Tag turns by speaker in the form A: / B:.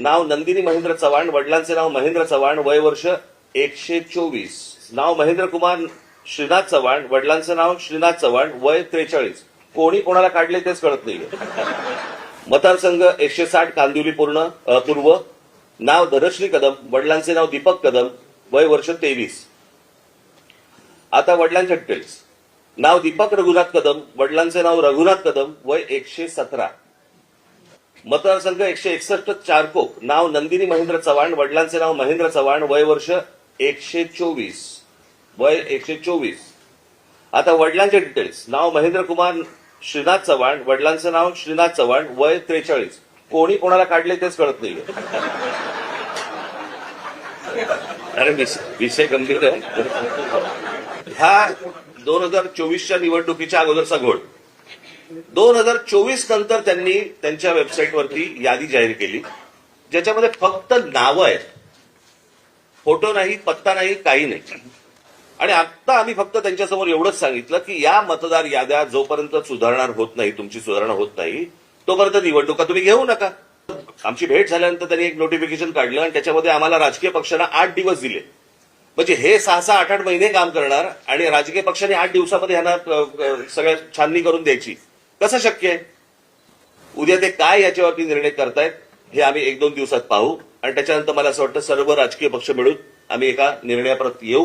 A: नाव नंदिनी महेंद्र चव्हाण, वडिलांचे नाव महेंद्र चव्हाण, वय वर्ष 124. नाव महेंद्र कुमार श्रीनाथ चव्हाण, वडिलांचं नाव श्रीनाथ चव्हाण, वय 43. कोणी कोणाला काढले तेच कळत नाहीये. मतदारसंघ 160 कांदिवली पूर्व. नाव धनश्री कदम, वडिलांचे नाव दीपक कदम, वय वर्ष 23. आता वडिलांचे डिटेल्स. नाव दीपक रघुनाथ कदम, वडिलांचे नाव रघुनाथ कदम, वय 117. मतदारसंघ 161 चारकोप. नाव नंदिनी महेंद्र चव्हाण, वडिलांचे नाव महेंद्र चव्हाण, वय वर्ष 124. वय 124. आता वडिलांचे डिटेल्स. नाव महेंद्र कुमार श्रीनाथ चव्हाण, वडिलांचं नाव श्रीनाथ चव्हाण, वय 43. कोणी कोणाला काढले तेच कळत नाहीये. अरे विषय गंभीर आहे. ह्या 2024च्या निवडणुकीच्या अगोदरचा घोळ. 2024 नंतर त्यांनी त्यांच्या वेबसाईटवरती यादी जाहीर केली, ज्याच्यामध्ये फक्त नावं आहेत, फोटो नाही, पत्ता नाही, काही नाही. आणि आता आम्ही फक्त त्यांच्यासमोर एवढंच सांगितलं की या मतदार याद्या जोपर्यंत सुधारणा होत नाही, तुमची सुधारणा होत नाही, तोपर्यंत निवडणुका तुम्ही घेऊ नका. आमची भेट झाल्यानंतर त्यांनी एक नोटिफिकेशन काढलं आणि त्याच्यामध्ये आम्हाला राजकीय पक्षांना 8 दिवस दिले. म्हणजे हे 6-6, 8-8 महिने काम करणार आणि राजकीय पक्षांनी 8 दिवसामध्ये ह्यांना सगळ्या छाननी करून द्यायची. कसं शक्य आहे? उद्या ते काय याच्यावरती निर्णय करतायत हे आम्ही 1-2 दिवसात पाहू आणि त्याच्यानंतर मला असं वाटतं सर्व राजकीय पक्ष मिळून आम्ही एका निर्णयापर्यंत येऊ